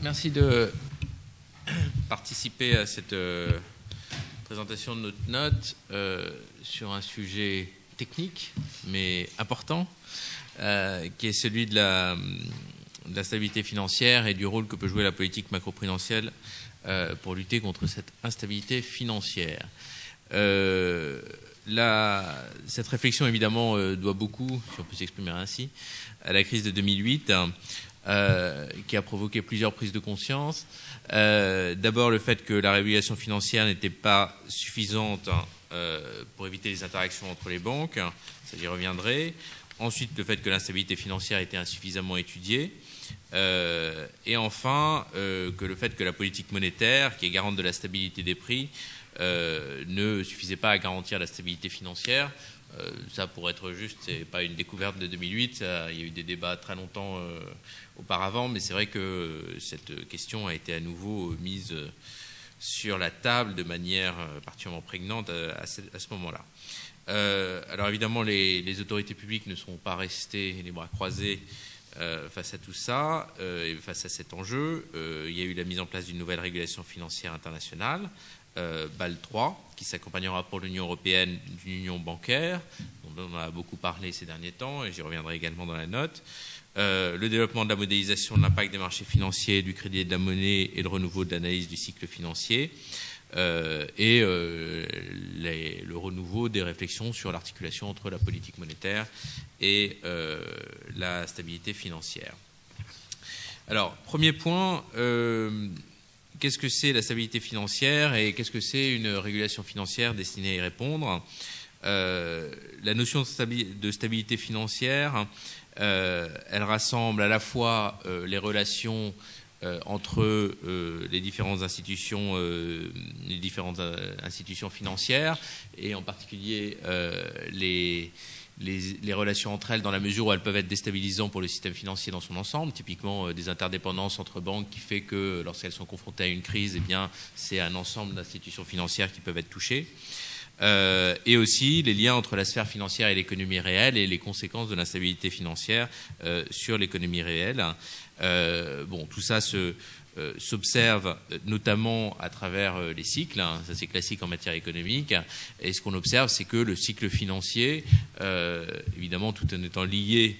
Merci de participer à cette présentation de notre note sur un sujet technique mais important qui est celui de la stabilité financière et du rôle que peut jouer la politique macroprudentielle pour lutter contre cette instabilité financière. Cette réflexion, évidemment, doit beaucoup, si on peut s'exprimer ainsi, à la crise de 2008, qui a provoqué plusieurs prises de conscience. D'abord, le fait que la régulation financière n'était pas suffisante pour éviter les interactions entre les banques, ça y reviendrait. Ensuite, le fait que l'instabilité financière était insuffisamment étudiée. Et enfin, que le fait que la politique monétaire, qui est garante de la stabilité des prix, ne suffisait pas à garantir la stabilité financière. Ça, pour être juste, c'est pas une découverte de 2008. Il y a eu des débats très longtemps auparavant, mais c'est vrai que cette question a été à nouveau mise sur la table de manière particulièrement prégnante à ce moment-là. Alors évidemment, les autorités publiques ne sont pas restées les bras croisés face à tout ça, et face à cet enjeu. Il y a eu la mise en place d'une nouvelle régulation financière internationale, BAL 3, qui s'accompagnera pour l'Union européenne d'une union bancaire, dont on a beaucoup parlé ces derniers temps, et j'y reviendrai également dans la note. Le développement de la modélisation de l'impact des marchés financiers, du crédit et de la monnaie, et le renouveau de l'analyse du cycle financier, et le renouveau des réflexions sur l'articulation entre la politique monétaire et la stabilité financière. Alors, premier point, qu'est-ce que c'est la stabilité financière et qu'est-ce que c'est une régulation financière destinée à y répondre? La notion de stabilité financière, elle rassemble à la fois les relations entre les différentes institutions financières et en particulier les relations entre elles dans la mesure où elles peuvent être déstabilisantes pour le système financier dans son ensemble, typiquement des interdépendances entre banques qui fait que lorsqu'elles sont confrontées à une crise, eh bien, c'est un ensemble d'institutions financières qui peuvent être touchées. Et aussi les liens entre la sphère financière et l'économie réelle et les conséquences de l'instabilité financière sur l'économie réelle. Tout ça s'observe notamment à travers les cycles, ça c'est classique en matière économique, et ce qu'on observe c'est que le cycle financier, évidemment tout en étant lié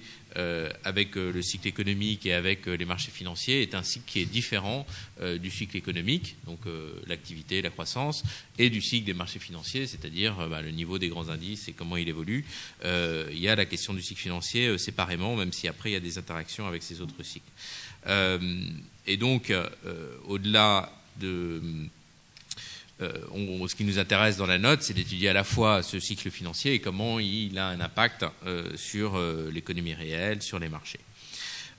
avec le cycle économique et avec les marchés financiers, est un cycle qui est différent du cycle économique, donc l'activité, la croissance, et du cycle des marchés financiers, c'est-à-dire le niveau des grands indices et comment il évolue. Il y a la question du cycle financier séparément, même si après il y a des interactions avec ces autres cycles. Et donc, au-delà de... ce qui nous intéresse dans la note, c'est d'étudier à la fois ce cycle financier et comment il a un impact sur l'économie réelle, sur les marchés.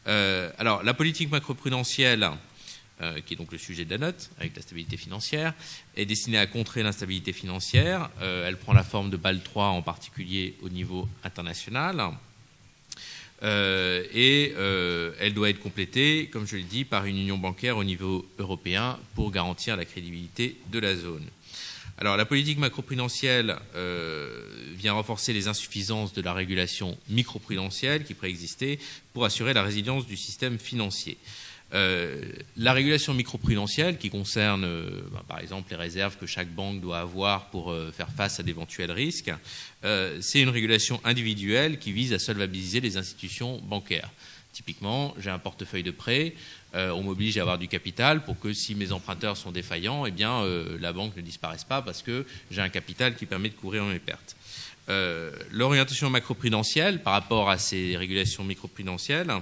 Alors, la politique macroprudentielle, qui est donc le sujet de la note, avec la stabilité financière, est destinée à contrer l'instabilité financière. Elle prend la forme de BAL 3, en particulier au niveau international. Elle doit être complétée, comme je l'ai dit, par une union bancaire au niveau européen pour garantir la crédibilité de la zone. Alors, la politique macroprudentielle vient renforcer les insuffisances de la régulation microprudentielle qui préexistait pour assurer la résilience du système financier. La régulation microprudentielle, qui concerne par exemple les réserves que chaque banque doit avoir pour faire face à d'éventuels risques, c'est une régulation individuelle qui vise à solvabiliser les institutions bancaires. Typiquement, j'ai un portefeuille de prêts, on m'oblige à avoir du capital pour que si mes emprunteurs sont défaillants, eh bien, la banque ne disparaisse pas parce que j'ai un capital qui permet de couvrir mes pertes. L'orientation macroprudentielle par rapport à ces régulations microprudentielles,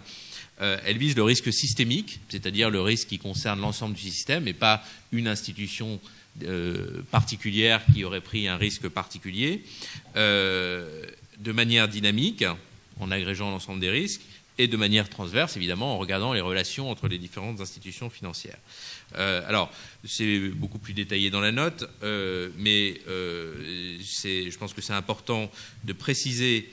elle vise le risque systémique, c'est-à-dire le risque qui concerne l'ensemble du système et pas une institution particulière qui aurait pris un risque particulier, de manière dynamique, en agrégeant l'ensemble des risques, et de manière transverse, évidemment, en regardant les relations entre les différentes institutions financières. Alors, c'est beaucoup plus détaillé dans la note, mais je pense que c'est important de préciser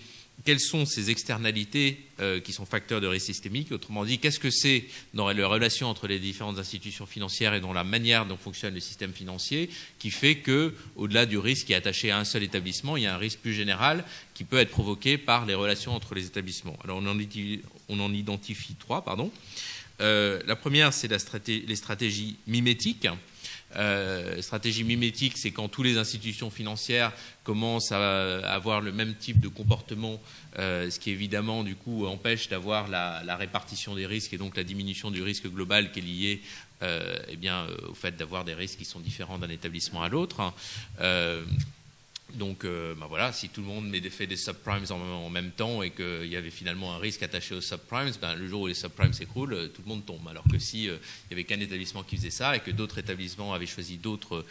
quelles sont ces externalités qui sont facteurs de risque systémique. Autrement dit, qu'est-ce que c'est dans la relation entre les différentes institutions financières et dans la manière dont fonctionne le système financier qui fait que, au-delà du risque qui est attaché à un seul établissement, il y a un risque plus général qui peut être provoqué par les relations entre les établissements. Alors on en identifie trois, La première, c'est les stratégies mimétiques. Stratégie mimétique, c'est quand toutes les institutions financières commencent à avoir le même type de comportement, ce qui évidemment du coup empêche d'avoir la répartition des risques et donc la diminution du risque global qui est lié au fait d'avoir des risques qui sont différents d'un établissement à l'autre. Donc voilà, si tout le monde fait des subprimes en même temps et qu'il y avait finalement un risque attaché aux subprimes, le jour où les subprimes s'écroulent, tout le monde tombe. Alors que si il n'y avait qu'un établissement qui faisait ça et que d'autres établissements avaient choisi d'autres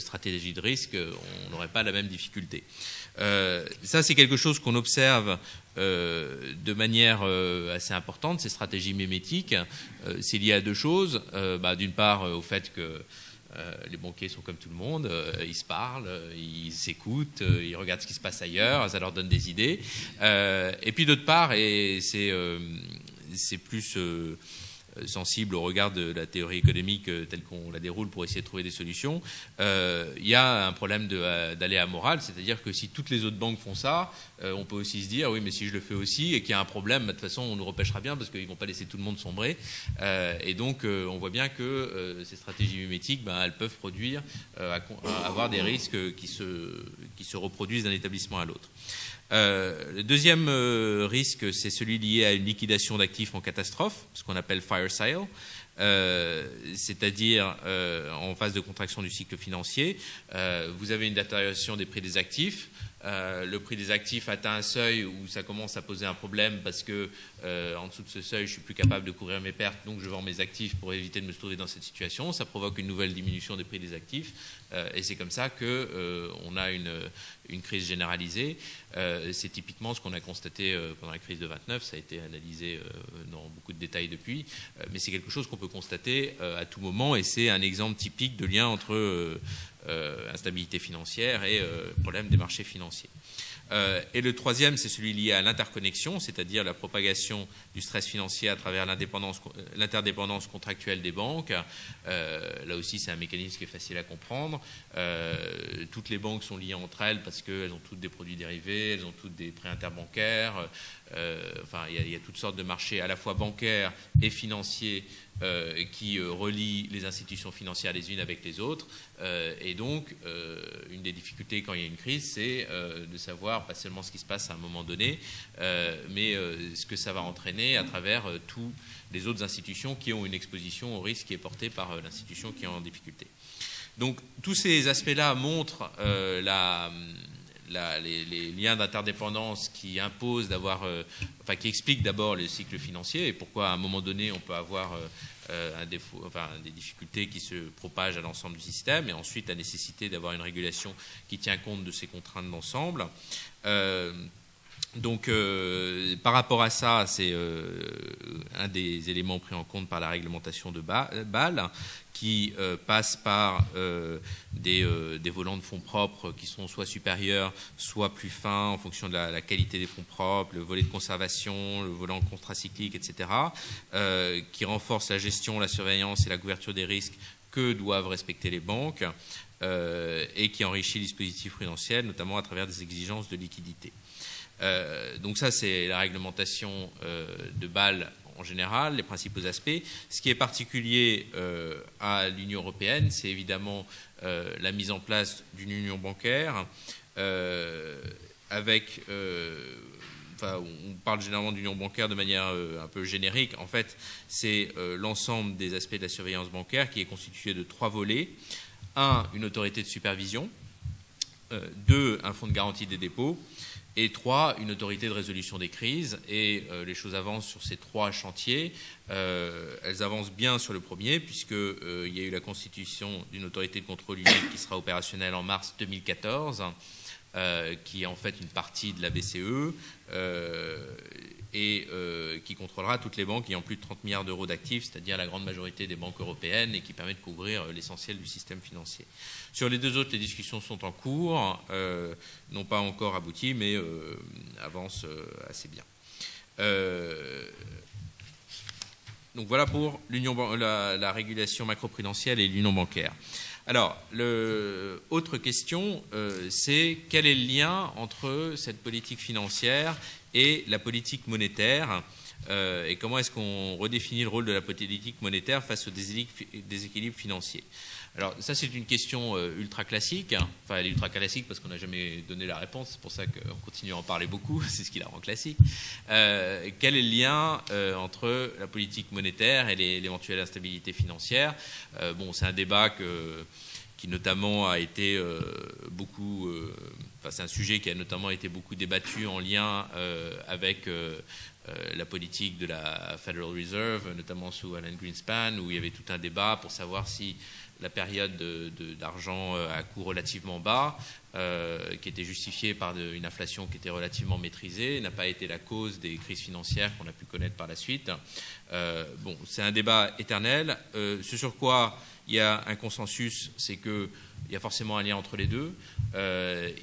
stratégies de risque, on n'aurait pas la même difficulté. Ça, c'est quelque chose qu'on observe de manière assez importante, ces stratégies mimétiques. C'est lié à deux choses. D'une part, au fait que les banquiers sont comme tout le monde, ils se parlent, ils s'écoutent, ils regardent ce qui se passe ailleurs, ça leur donne des idées. Et puis d'autre part, et c'est plus sensible au regard de la théorie économique telle qu'on la déroule pour essayer de trouver des solutions, il y a un problème d'aléa moral, c'est-à-dire que si toutes les autres banques font ça, on peut aussi se dire oui mais si je le fais aussi et qu'il y a un problème, de toute façon on nous repêchera bien parce qu'ils ne vont pas laisser tout le monde sombrer, et donc on voit bien que ces stratégies mimétiques, elles peuvent produire avoir des risques qui se reproduisent d'un établissement à l'autre. Le deuxième risque, c'est celui lié à une liquidation d'actifs en catastrophe, ce qu'on appelle fire sale, c'est-à-dire en phase de contraction du cycle financier. Vous avez une détérioration des prix des actifs. Le prix des actifs atteint un seuil où ça commence à poser un problème parce que en dessous de ce seuil, je suis plus capable de couvrir mes pertes, donc je vends mes actifs pour éviter de me trouver dans cette situation. Ça provoque une nouvelle diminution des prix des actifs et c'est comme ça qu'on a une crise généralisée. C'est typiquement ce qu'on a constaté pendant la crise de 29, ça a été analysé dans beaucoup de détails depuis, mais c'est quelque chose qu'on peut constater à tout moment et c'est un exemple typique de lien entre instabilité financière et problème des marchés financiers. Et le troisième, c'est celui lié à l'interconnexion, c'est-à-dire la propagation du stress financier à travers l'interdépendance contractuelle des banques. Là aussi, c'est un mécanisme qui est facile à comprendre. Toutes les banques sont liées entre elles parce qu'elles ont toutes des produits dérivés, elles ont toutes des prêts interbancaires. Il y a toutes sortes de marchés à la fois bancaires et financiers qui relient les institutions financières les unes avec les autres. Et donc, une des difficultés quand il y a une crise, c'est de savoir pas seulement ce qui se passe à un moment donné, mais ce que ça va entraîner à travers tous les autres institutions qui ont une exposition au risque qui est porté par l'institution qui est en difficulté. Donc, tous ces aspects-là montrent les liens d'interdépendance qui imposent d'avoir, qui expliquent d'abord le cycle financier et pourquoi à un moment donné on peut avoir des difficultés qui se propagent à l'ensemble du système et ensuite la nécessité d'avoir une régulation qui tient compte de ces contraintes d'ensemble. Donc, par rapport à ça, c'est un des éléments pris en compte par la réglementation de Bâle, qui passe par des volants de fonds propres qui sont soit supérieurs, soit plus fins en fonction de la qualité des fonds propres, le volet de conservation, le volant contracyclique, etc., qui renforce la gestion, la surveillance et la couverture des risques que doivent respecter les banques et qui enrichit le dispositif prudentiel, notamment à travers des exigences de liquidité. Donc ça, c'est la réglementation de Bâle en général, les principaux aspects. Ce qui est particulier à l'Union européenne, c'est évidemment la mise en place d'une union bancaire avec... on parle généralement d'union bancaire de manière un peu générique. En fait, c'est l'ensemble des aspects de la surveillance bancaire qui est constitué de 3 volets. 1, une autorité de supervision. 2, un fonds de garantie des dépôts. Et 3, une autorité de résolution des crises. Et les choses avancent sur ces 3 chantiers. Elles avancent bien sur le premier, puisqu'il y a eu la constitution d'une autorité de contrôle unique qui sera opérationnelle en mars 2014, qui est en fait une partie de la BCE, et qui contrôlera toutes les banques ayant plus de 30 milliards d'euros d'actifs, c'est-à-dire la grande majorité des banques européennes, et qui permet de couvrir l'essentiel du système financier. Sur les 2 autres, les discussions sont en cours, n'ont pas encore abouti, mais avancent assez bien. Donc voilà pour la régulation macroprudentielle et l'union bancaire. Alors, autre question, c'est quel est le lien entre cette politique financière et la politique monétaire et comment est-ce qu'on redéfinit le rôle de la politique monétaire face aux déséquilibres financiers. Alors ça, c'est une question ultra classique, hein. Enfin elle est ultra classique parce qu'on n'a jamais donné la réponse, c'est pour ça qu'on continue à en parler beaucoup, c'est ce qui la rend classique. Quel est le lien entre la politique monétaire et l'éventuelle instabilité financière? Bon, c'est un débat qui notamment a été enfin c'est un sujet qui a notamment été beaucoup débattu en lien avec la politique de la Federal Reserve, notamment sous Alan Greenspan, où il y avait tout un débat pour savoir si la période d'argent à coût relativement bas, qui était justifiée par une inflation qui était relativement maîtrisée, n'a pas été la cause des crises financières qu'on a pu connaître par la suite. Bon, c'est un débat éternel. Ce sur quoi il y a un consensus, c'est qu'il y a forcément un lien entre les deux.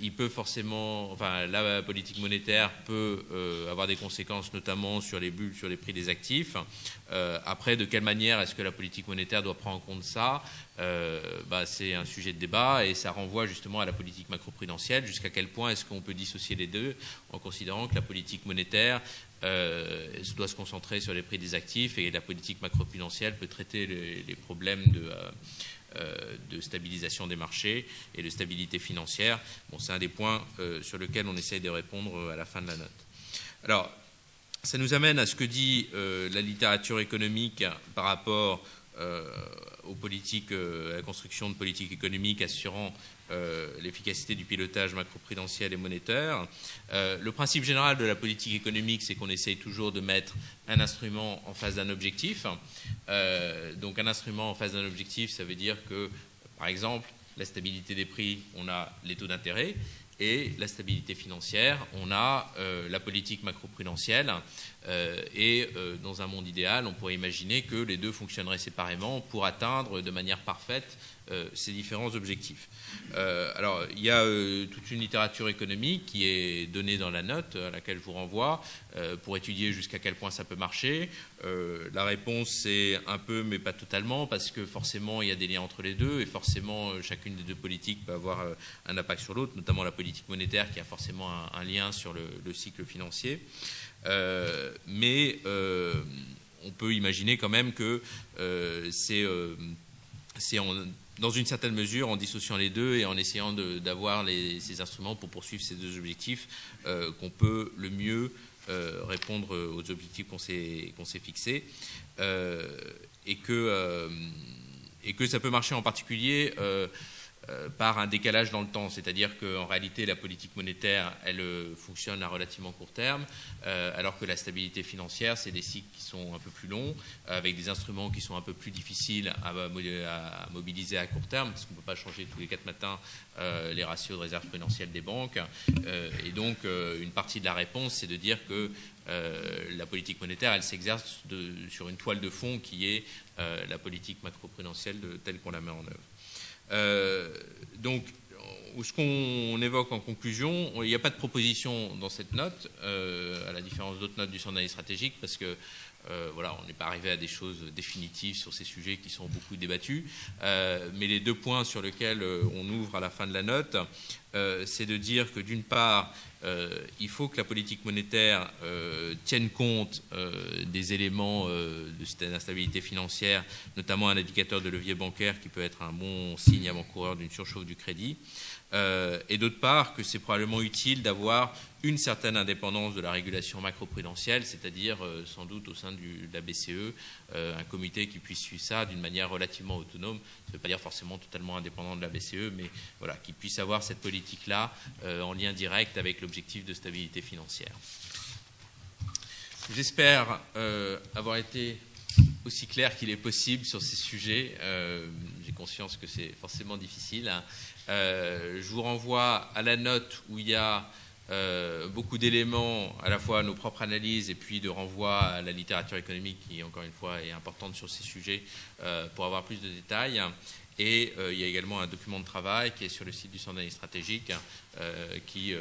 Il peut forcément, enfin, la politique monétaire peut avoir des conséquences, notamment sur les bulles, sur les prix des actifs. Après, de quelle manière est-ce que la politique monétaire doit prendre en compte ça? C'est un sujet de débat et ça renvoie justement à la politique macroprudentielle. Jusqu'à quel point est-ce qu'on peut dissocier les deux en considérant que la politique monétaire doit se concentrer sur les prix des actifs et la politique macroprudentielle peut traiter les problèmes de stabilisation des marchés et de stabilité financière. Bon, c'est un des points sur lesquels on essaye de répondre à la fin de la note. Alors, ça nous amène à ce que dit la littérature économique par rapport aux politiques, à la construction de politiques économiques assurant l'efficacité du pilotage macroprudentiel et monétaire. Le principe général de la politique économique, c'est qu'on essaye toujours de mettre un instrument en face d'un objectif. Donc un instrument en face d'un objectif, ça veut dire que, par exemple, la stabilité des prix, on a les taux d'intérêt, et la stabilité financière, on a la politique macroprudentielle. Dans un monde idéal, on pourrait imaginer que les deux fonctionneraient séparément pour atteindre de manière parfaite ces différents objectifs. Alors, il y a toute une littérature économique qui est donnée dans la note à laquelle je vous renvoie pour étudier jusqu'à quel point ça peut marcher. La réponse, c'est un peu, mais pas totalement, parce que forcément, il y a des liens entre les deux et forcément, chacune des deux politiques peut avoir un impact sur l'autre, notamment la politique monétaire qui a forcément un lien sur le cycle financier. Mais on peut imaginer quand même que c'est dans une certaine mesure, en dissociant les deux et en essayant d'avoir ces instruments pour poursuivre ces deux objectifs, qu'on peut le mieux répondre aux objectifs qu'on s'est fixés. Et que ça peut marcher en particulier par un décalage dans le temps, c'est-à-dire qu'en réalité la politique monétaire elle fonctionne à relativement court terme, alors que la stabilité financière c'est des cycles qui sont un peu plus longs, avec des instruments qui sont un peu plus difficiles à mobiliser à court terme, parce qu'on ne peut pas changer tous les 4 matins les ratios de réserve prudentielle des banques, et donc une partie de la réponse c'est de dire que la politique monétaire elle s'exerce sur une toile de fond qui est la politique macroprudentielle telle qu'on la met en œuvre. Donc, ce qu'on évoque en conclusion, il n'y a pas de proposition dans cette note, à la différence d'autres notes du Centre d'analyse stratégique, parce que voilà, on n'est pas arrivé à des choses définitives sur ces sujets qui sont beaucoup débattus. Mais les deux points sur lesquels on ouvre à la fin de la note, c'est de dire que d'une part, il faut que la politique monétaire tienne compte des éléments d'instabilité financière, notamment un indicateur de levier bancaire qui peut être un bon signe avant-coureur d'une surchauffe du crédit. Et d'autre part, que c'est probablement utile d'avoir une certaine indépendance de la régulation macroprudentielle, c'est-à-dire sans doute au sein de la BCE, un comité qui puisse suivre ça d'une manière relativement autonome. Ça ne veut pas dire forcément totalement indépendant de la BCE, mais voilà, qui puisse avoir cette politique-là en lien direct avec l'objectif de stabilité financière. J'espère avoir été aussi clair qu'il est possible sur ces sujets. J'ai conscience que c'est forcément difficile. Je vous renvoie à la note où il y a beaucoup d'éléments, à la fois à nos propres analyses et puis de renvoi à la littérature économique qui, encore une fois, est importante sur ces sujets pour avoir plus de détails. Et il y a également un document de travail qui est sur le site du Centre d'analyse stratégique qui,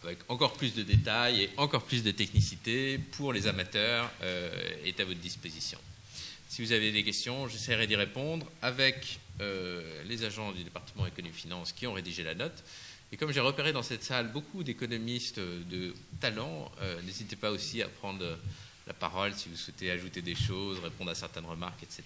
avec encore plus de détails et encore plus de technicité pour les amateurs, est à votre disposition. Si vous avez des questions, j'essaierai d'y répondre avec les agents du département économie-finance qui ont rédigé la note. Et comme j'ai repéré dans cette salle beaucoup d'économistes de talent, n'hésitez pas aussi à prendre la parole si vous souhaitez ajouter des choses, répondre à certaines remarques, etc.